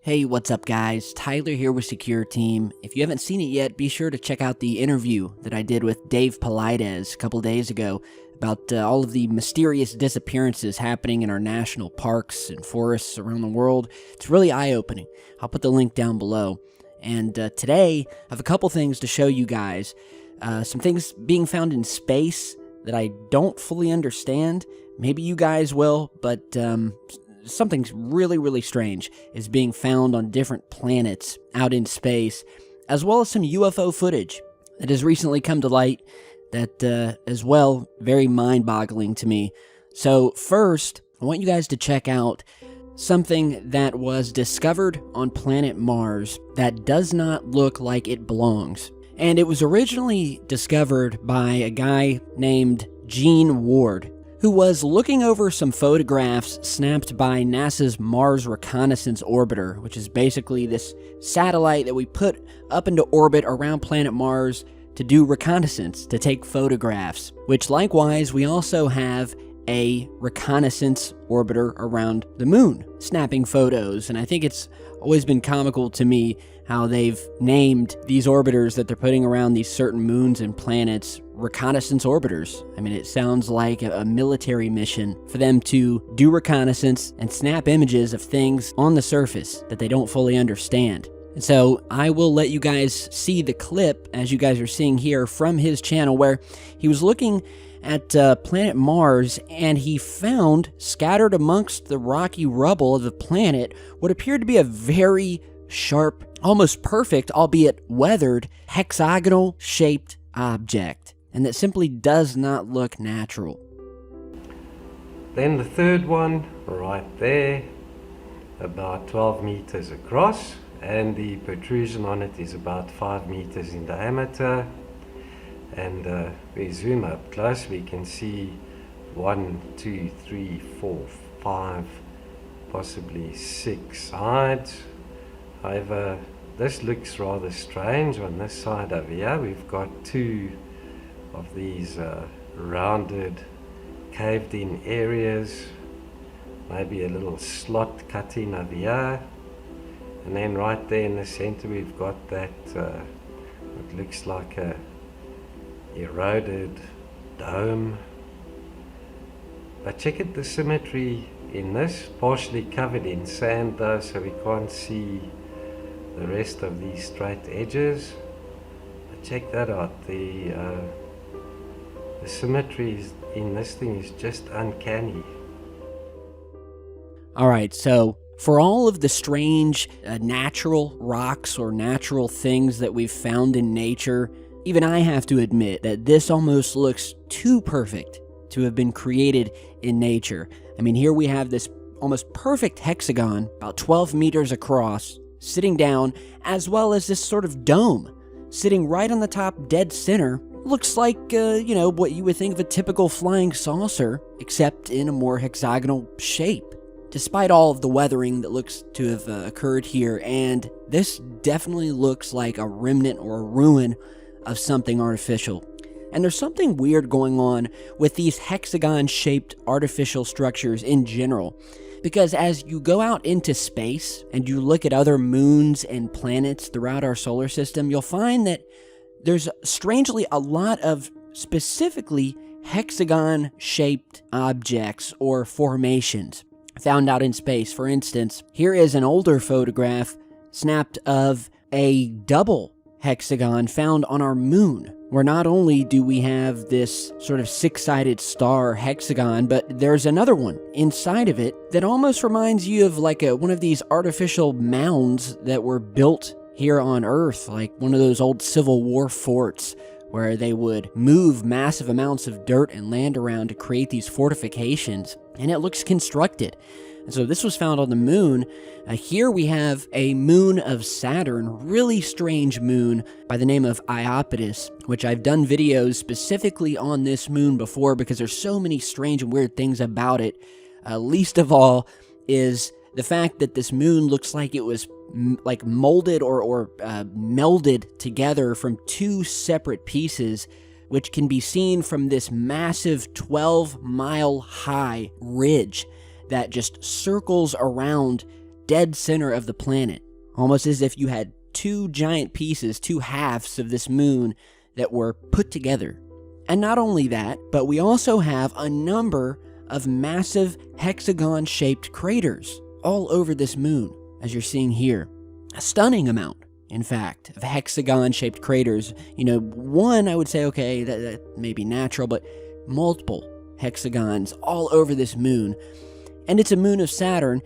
Hey, what's up guys? Tyler here with Secure Team. If you haven't seen it yet, be sure to check out the interview that I did with Dave Paulides a couple days ago about all of the mysterious disappearances happening in our national parks and forests around the world. It's really eye-opening. I'll put the link down below. And today, I have a couple things to show you guys. Some things being found in space that I don't fully understand. Maybe you guys will, but something really, really strange is being found on different planets out in space, as well as some UFO footage that has recently come to light that, as well, very mind-boggling to me. So first, I want you guys to check out something that was discovered on planet Mars that does not look like it belongs. And it was originally discovered by a guy named Gene Ward, who was looking over some photographs snapped by NASA's Mars Reconnaissance Orbiter, which is basically this satellite that we put up into orbit around planet Mars to do reconnaissance, to take photographs, which likewise we also have a reconnaissance orbiter around the moon, snapping photos. And I think it's always been comical to me how they've named these orbiters that they're putting around these certain moons and planets reconnaissance orbiters. I mean, it sounds like a military mission for them to do reconnaissance and snap images of things on the surface that they don't fully understand. And so I will let you guys see the clip, as you guys are seeing here, from his channel, where he was looking at planet Mars, and he found, scattered amongst the rocky rubble of the planet, what appeared to be a very sharp, almost perfect, albeit weathered, hexagonal-shaped object, and that simply does not look natural. Then the third one, right there, about 12 meters across, and the protrusion on it is about 5 meters in diameter. And we zoom up close, we can see 1, 2, 3, 4, 5, possibly 6 sides. However, this looks rather strange. On this side over here, we've got 2 of these rounded, caved-in areas, maybe a little slot cut in over here. And then right there in the center, we've got that what looks like a eroded dome. But check out the symmetry in this, partially covered in sand though, so we can't see the rest of these straight edges. But check that out, the symmetry in this thing is just uncanny. Alright, so for all of the strange natural rocks or natural things that we've found in nature, even I have to admit that this almost looks too perfect to have been created in nature. I mean, here we have this almost perfect hexagon, about 12 meters across, sitting down, as well as this sort of dome, sitting right on the top dead center. Looks like, what you would think of a typical flying saucer, except in a more hexagonal shape. Despite all of the weathering that looks to have occurred here, and this definitely looks like a remnant or a ruin of something artificial. And there's something weird going on with these hexagon-shaped artificial structures in general, because as you go out into space and you look at other moons and planets throughout our solar system, you'll find that there's strangely a lot of specifically hexagon-shaped objects or formations found out in space. For instance, here is an older photograph snapped of a double hexagon found on our moon, where not only do we have this sort of 6-sided star hexagon, but there's another one inside of it that almost reminds you of like one of these artificial mounds that were built here on Earth, like one of those old Civil War forts where they would move massive amounts of dirt and land around to create these fortifications, and it looks constructed. And so this was found on the moon. Here we have a moon of Saturn, really strange moon by the name of Iapetus, which I've done videos specifically on this moon before because there's so many strange and weird things about it. Least of all is the fact that this moon looks like it was like molded or melded together from 2 separate pieces, which can be seen from this massive 12-mile high ridge that just circles around dead center of the planet, almost as if you had two giant pieces, two halves of this moon that were put together. And not only that, but we also have a number of massive hexagon-shaped craters all over this moon, as you're seeing here. A stunning amount, in fact, of hexagon-shaped craters. One, I would say, okay, that may be natural, but multiple hexagons all over this moon. And it's a moon of Saturn,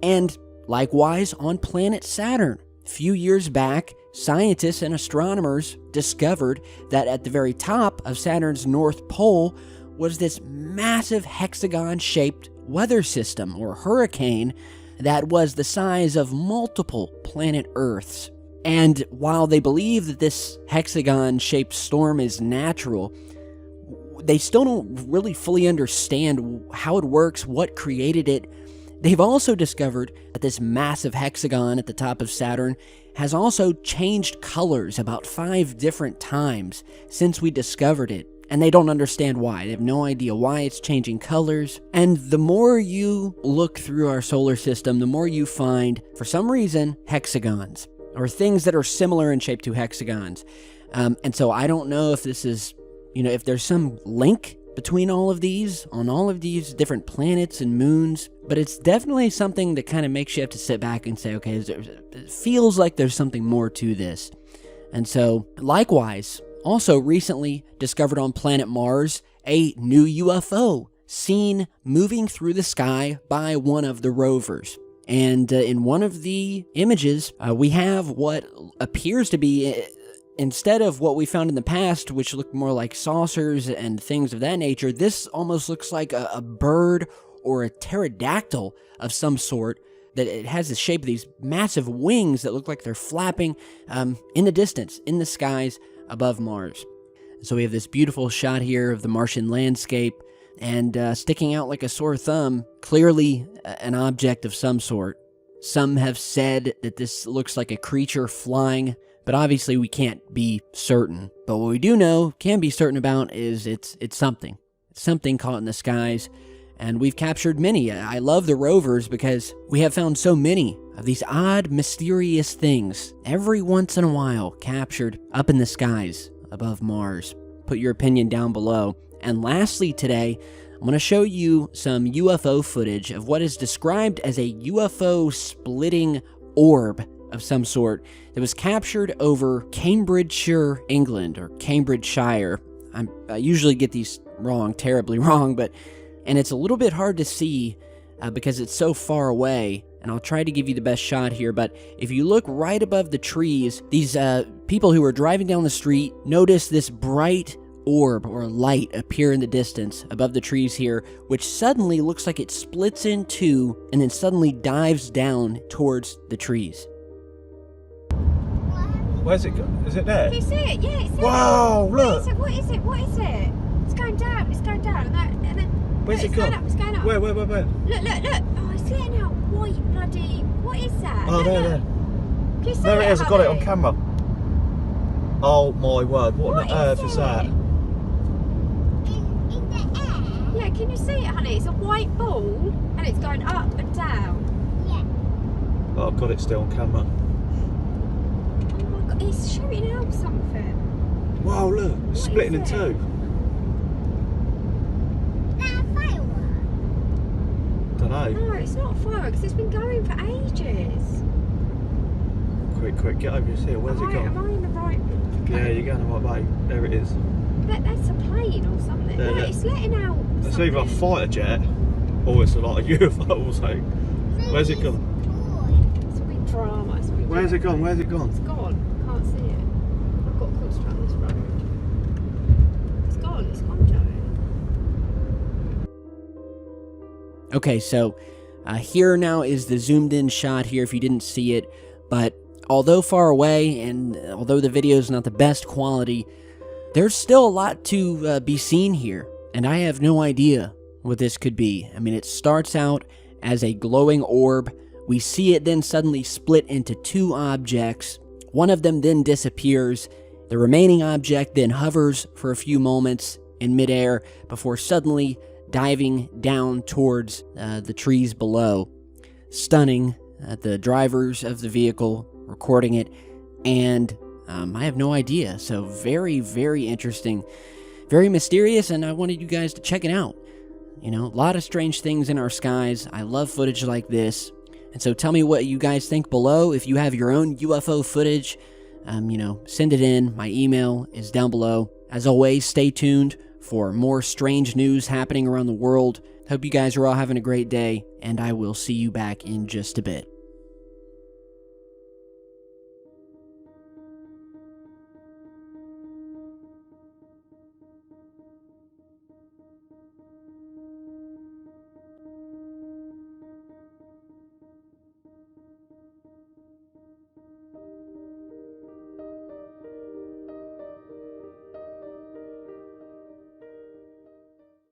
and likewise on planet Saturn. A few years back, scientists and astronomers discovered that at the very top of Saturn's North Pole was this massive hexagon-shaped weather system, or hurricane, that was the size of multiple planet Earths. And while they believe that this hexagon-shaped storm is natural, they still don't really fully understand how it works, what created it. They've also discovered that this massive hexagon at the top of Saturn has also changed colors about 5 different times since we discovered it, and they don't understand why. They have no idea why it's changing colors. And the more you look through our solar system, the more you find, for some reason, hexagons, or things that are similar in shape to hexagons. And so I don't know if this is, if there's some link between all of these, on all of these different planets and moons, but it's definitely something that kind of makes you have to sit back and say, okay, it feels like there's something more to this. And so, likewise, also recently discovered on planet Mars, a new UFO seen moving through the sky by one of the rovers. And in one of the images, we have what appears to be, instead of what we found in the past, which looked more like saucers and things of that nature, this almost looks like a bird or a pterodactyl of some sort, that it has the shape of these massive wings that look like they're flapping in the distance, in the skies above Mars. So we have this beautiful shot here of the Martian landscape, and sticking out like a sore thumb, clearly an object of some sort. Some have said that this looks like a creature flying, but obviously we can't be certain. But what we do know, can be certain about, is it's something. It's something caught in the skies, and we've captured many. I love the rovers because we have found so many of these odd, mysterious things, every once in a while, captured up in the skies above Mars. Put your opinion down below. And lastly today, I'm going to show you some UFO footage of what is described as a UFO splitting orb of some sort that was captured over Cambridgeshire, England, or Cambridgeshire. I usually get these wrong, terribly wrong, and it's a little bit hard to see because it's so far away, and I'll try to give you the best shot here, but if you look right above the trees, these people who are driving down the street notice this bright orb or light appear in the distance above the trees here, which suddenly looks like it splits in two and then suddenly dives down towards the trees. Where's it go? Is it there? Do you see it? Yeah, it's there. Wow, look. What is it? What is it? It's going down. It's going down. And then Where's look, it gone? Going up, it's going up. Where? Look. Oh, it's letting out white bloody... What is that? Oh, look, there. Can you see There it is, I got it on honey? camera. Oh my word, what on earth is that? In the air? Yeah, can you see it, honey? It's a white ball and it's going up and down. Yeah. Oh, I've got it still on camera. Oh my god, it's shooting out something. Wow, look, What it's is splitting in it? two. That a firework? Don't know. No, it's not fireworks. It's been going for ages. Quick, get over here. Where's it Am gone? I in the right... Yeah, you're going the right way. There it is. That's a plane or something. There, Look, there. it's letting out It's something. either a fighter jet or it's like a UFO or something. Where's it gone? It's a big drama. It's a big Where's it drama. gone? Where's it gone? It's gone. Can't see it. I've got to concentrate on this road. It's gone. It's gone, Joe. Okay, so here now is the zoomed in shot here if you didn't see it, but although far away and although the video is not the best quality, there's still a lot to be seen here, and I have no idea what this could be. I mean, it starts out as a glowing orb. We see it then suddenly split into two objects. One of them then disappears. The remaining object then hovers for a few moments in midair before suddenly diving down towards the trees below. Stunning, the drivers of the vehicle recording it, and I have no idea. So very, very interesting, very mysterious, and I wanted you guys to check it out. You know, a lot of strange things in our skies. I love footage like this. And so tell me what you guys think below. If you have your own UFO footage, send it in. My email is down below. As always, stay tuned for more strange news happening around the world. Hope you guys are all having a great day, and I will see you back in just a bit.